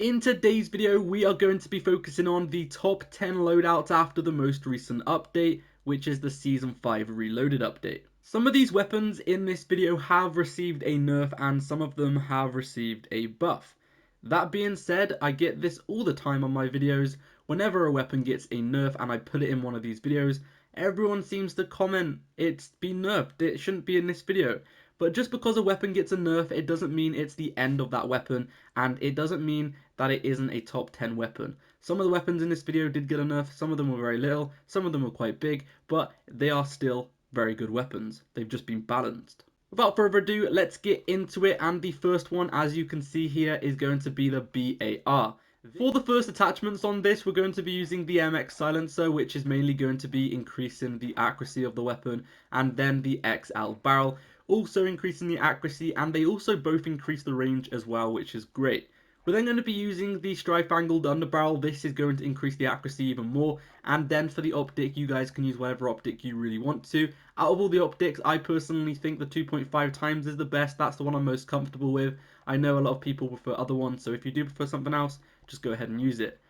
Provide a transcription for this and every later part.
In today's video, we are going to be focusing on the top 10 loadouts after the most recent update, which is the Season 5 Reloaded update. Some of these weapons in this video have received a nerf and some of them have received a buff. That being said, I get this all the time on my videos. Whenever a weapon gets a nerf and I put it in one of these videos, everyone seems to comment, it's been nerfed, it shouldn't be in this video. But just because a weapon gets a nerf, it doesn't mean it's the end of that weapon, and it doesn't mean that it isn't a top 10 weapon. Some of the weapons in this video did get a nerf, some of them were very little, some of them were quite big, but they are still very good weapons. They've just been balanced. Without further ado, let's get into it, and the first one, as you can see here, is going to be the BAR. For the first attachments on this, we're going to be using the AMAX silencer, which is mainly going to be increasing the accuracy of the weapon, and then the XL barrel, also increasing the accuracy, and they also both increase the range as well, which is great. We're then going to be using the strife angled underbarrel. This is going to increase the accuracy even more, and then for the optic, you guys can use whatever optic you really want to. Out of all the optics, I personally think the 2.5 times is the best. That's the one I'm most comfortable with. I know a lot of people prefer other ones, so if you do prefer something else, just go ahead and use it.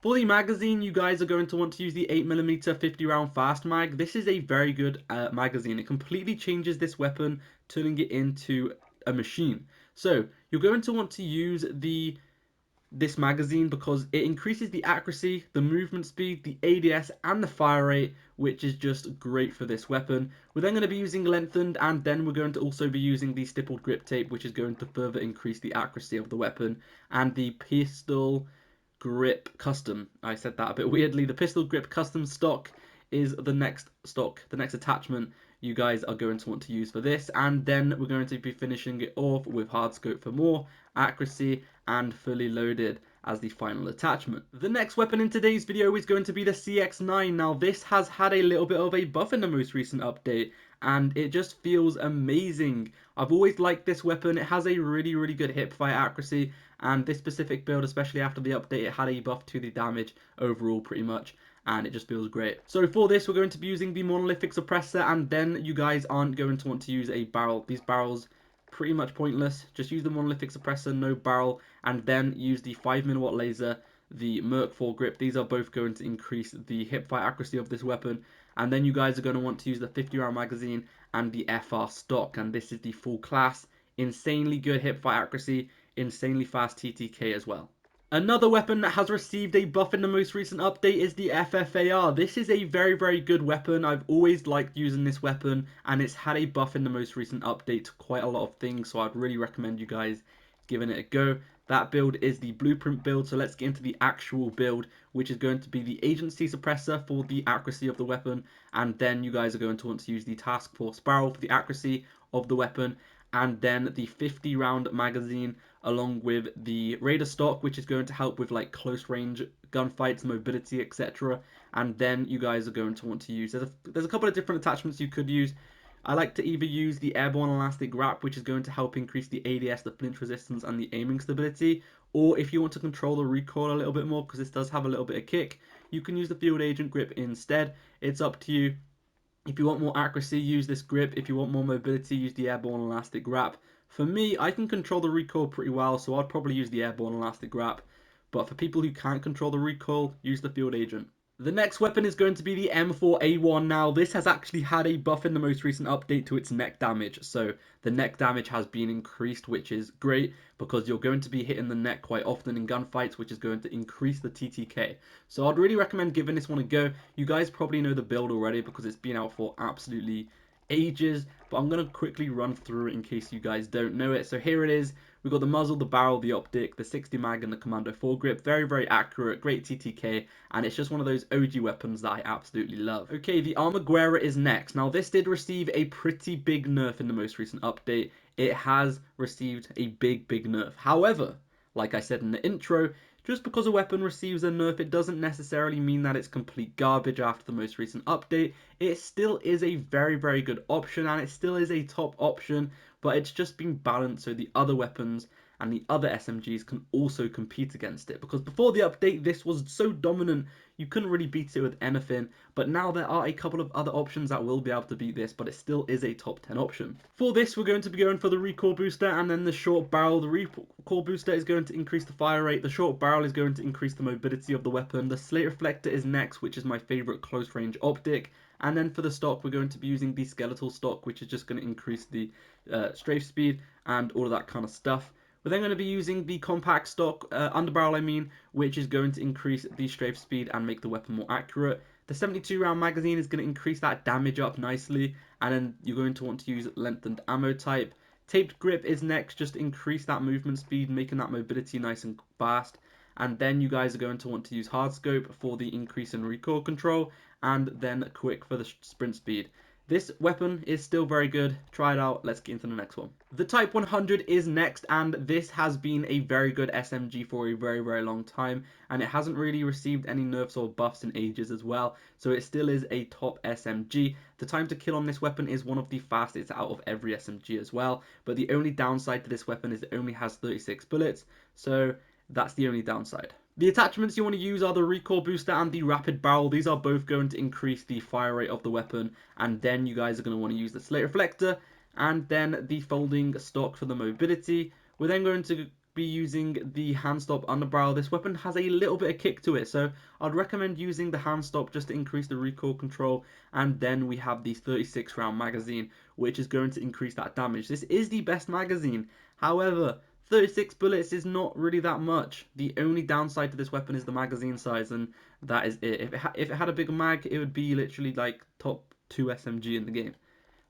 For the magazine, you guys are going to want to use the 8mm 50 round fast mag. This is a very good magazine. It completely changes this weapon, turning it into a machine. So you're going to want to use this magazine because it increases the accuracy, the movement speed, the ADS, and the fire rate, which is just great for this weapon. We're then going to be using lengthened, and then we're going to also be using the stippled grip tape, which is going to further increase the accuracy of the weapon, and the pistol grip custom. I said that a bit weirdly. The pistol grip custom stock is the next attachment you guys are going to want to use for this, and then we're going to be finishing it off with hard scope for more accuracy and fully loaded as the final attachment. The next weapon in today's video is going to be the CX9. Now this has had a little bit of a buff in the most recent update, and it just feels amazing. I've always liked this weapon. It has a really good hipfire accuracy, and this specific build, especially after the update, it had a buff to the damage overall pretty much, and it just feels great. So for this, we're going to be using the monolithic suppressor, and then you guys aren't going to want to use a barrel. These barrels, pretty much pointless. Just use the monolithic suppressor, no barrel, and then use the 5mm laser, the Merc 4 grip. These are both going to increase the hipfire accuracy of this weapon, and then you guys are going to want to use the 50 round magazine and the FR stock, and this is the full class. Insanely good hipfire accuracy, insanely fast TTK as well. Another weapon that has received a buff in the most recent update is the FFAR. This is a very good weapon. I've always liked using this weapon, and it's had a buff in the most recent update to quite a lot of things, so I'd really recommend you guys giving it a go. That build is the blueprint build, so let's get into the actual build, which is going to be the agency suppressor for the accuracy of the weapon, and then you guys are going to want to use the task force barrel for the accuracy of the weapon, and then the 50 round magazine along with the Raider stock, which is going to help with like close range gunfights, mobility, etc. And then you guys are going to want to use, there's a couple of different attachments you could use. I like to either use the airborne elastic wrap, which is going to help increase the ADS, the flinch resistance, and the aiming stability, or if you want to control the recoil a little bit more, because this does have a little bit of kick, you can use the field agent grip instead. It's up to you. If you want more accuracy, use this grip. If you want more mobility, use the airborne elastic wrap. For me, I can control the recoil pretty well, so I'd probably use the airborne elastic wrap. But for people who can't control the recoil, use the field agent. The next weapon is going to be the M4A1. Now, this has actually had a buff in the most recent update to its neck damage. So the neck damage has been increased, which is great because you're going to be hitting the neck quite often in gunfights, which is going to increase the TTK. So I'd really recommend giving this one a go. You guys probably know the build already because it's been out for absolutely ages, but I'm going to quickly run through it in case you guys don't know it. So here it is. We've got the muzzle, the barrel, the optic, the 60 mag, and the commando 4 grip. Very accurate, great TTK, and it's just one of those OG weapons that I absolutely love. Okay, the Armor Guerra is next. Now, this did receive a pretty big nerf in the most recent update. It has received a big nerf. However, like I said in the intro, just because a weapon receives a nerf, it doesn't necessarily mean that it's complete garbage after the most recent update. It still is a very good option, and it still is a top option, but it's just been balanced so the other weapons and the other SMGs can also compete against it. Because before the update, this was so dominant, you couldn't really beat it with anything, but now there are a couple of other options that will be able to beat this, but it still is a top 10 option. For this, we're going to be going for the recoil booster and then the short barrel. The recoil booster is going to increase the fire rate, the short barrel is going to increase the mobility of the weapon, the slate reflector is next, which is my favorite close range optic, and then for the stock, we're going to be using the skeletal stock, which is just going to increase the strafe speed and all of that kind of stuff. We're then going to be using the compact stock, underbarrel I mean, which is going to increase the strafe speed and make the weapon more accurate. The 72 round magazine is going to increase that damage up nicely, and then you're going to want to use lengthened ammo type. Taped grip is next, just to increase that movement speed, making that mobility nice and fast. And then you guys are going to want to use hard scope for the increase in recoil control, and then quick for the sprint speed. This weapon is still very good. Try it out. Let's get into the next one. The Type 100 is next, and this has been a very good SMG for a very, very long time, and it hasn't really received any nerfs or buffs in ages as well, so it still is a top SMG. The time to kill on this weapon is one of the fastest out of every SMG as well, but the only downside to this weapon is it only has 36 bullets, so that's the only downside. The attachments you want to use are the recoil booster and the rapid barrel. These are both going to increase the fire rate of the weapon, and then you guys are going to want to use the slate reflector and then the folding stock for the mobility. We're then going to be using the hand stop underbarrel. This weapon has a little bit of kick to it, so I'd recommend using the hand stop just to increase the recoil control. And then we have the 36 round magazine, which is going to increase that damage. This is the best magazine, however 36 bullets is not really that much. The only downside to this weapon is the magazine size, and that is it. If it had a bigger mag, it would be literally like top 2 SMG in the game.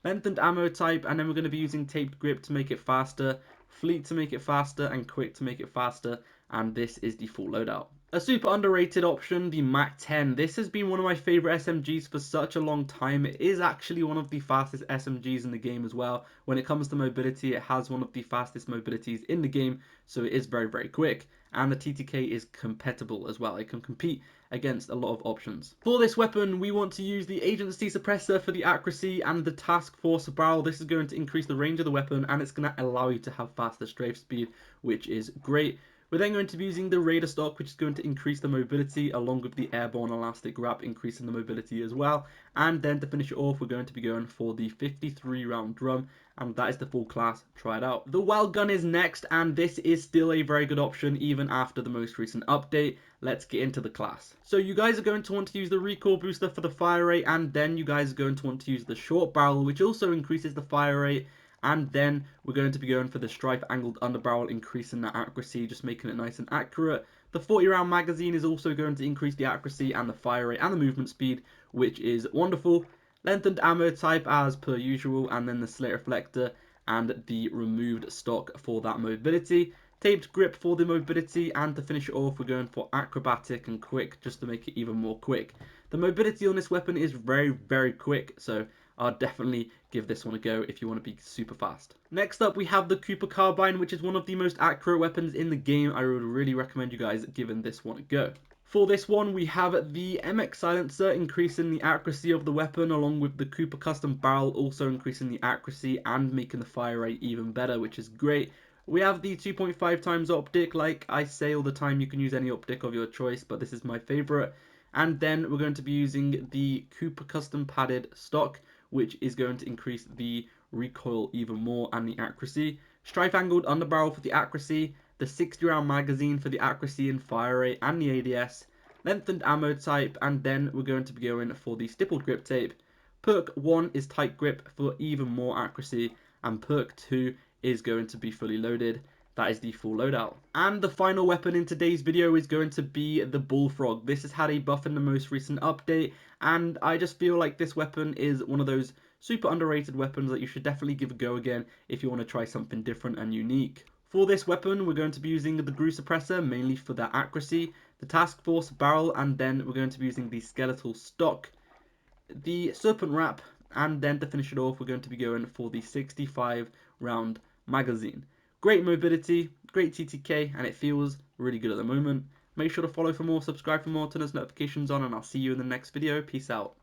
Lengthened ammo type, and then we're going to be using taped grip to make it faster, fleet to make it faster, and quick to make it faster, and this is the full loadout. A super underrated option, the MAC-10. This has been one of my favorite SMGs for such a long time. It is actually one of the fastest SMGs in the game as well. When it comes to mobility, it has one of the fastest mobilities in the game, so it is very, very quick. And the TcTeckk is compatible as well. It can compete against a lot of options. For this weapon, we want to use the agency suppressor for the accuracy and the task force barrel. This is going to increase the range of the weapon, and it's going to allow you to have faster strafe speed, which is great. We're then going to be using the Raider stock, which is going to increase the mobility, along with the airborne elastic wrap, increasing the mobility as well. And then to finish it off, we're going to be going for the 53 round drum, and that is the full class. Try it out. The Wildgun is next, and this is still a very good option even after the most recent update. Let's get into the class. So you guys are going to want to use the recoil booster for the fire rate, and then you guys are going to want to use the short barrel, which also increases the fire rate. And then we're going to be going for the stripe angled underbarrel, increasing the accuracy, just making it nice and accurate. The 40 round magazine is also going to increase the accuracy and the fire rate and the movement speed, which is wonderful. Lengthened ammo type as per usual, and then the slate reflector and the removed stock for that mobility. Taped grip for the mobility, and to finish it off, we're going for acrobatic and quick, just to make it even more quick. The mobility on this weapon is very, very quick, so I'll definitely give this one a go if you want to be super fast. Next up, we have the Cooper Carbine, which is one of the most accurate weapons in the game. I would really recommend you guys giving this one a go. For this one, we have the AMAX silencer, increasing the accuracy of the weapon, along with the Cooper custom barrel, also increasing the accuracy and making the fire rate even better, which is great. We have the 2.5 times optic. Like I say all the time, you can use any optic of your choice, but this is my favorite. And then we're going to be using the Cooper custom padded stock, which is going to increase the recoil even more and the accuracy. Stripe angled underbarrel for the accuracy, the 60 round magazine for the accuracy and fire rate and the ADS, lengthened ammo type, and then we're going to be going for the stippled grip tape. Perk 1 is tight grip for even more accuracy, and perk 2 is going to be fully loaded. That is the full loadout. And the final weapon in today's video is going to be the Bullfrog. This has had a buff in the most recent update, and I just feel like this weapon is one of those super underrated weapons that you should definitely give a go again if you want to try something different and unique. For this weapon, we're going to be using the Grue suppressor, mainly for their accuracy, the task force barrel, and then we're going to be using the skeletal stock, the serpent wrap, and then to finish it off, we're going to be going for the 65 round magazine. Great mobility, great TcTeckk, and it feels really good at the moment. Make sure to follow for more, subscribe for more, turn those notifications on, and I'll see you in the next video. Peace out.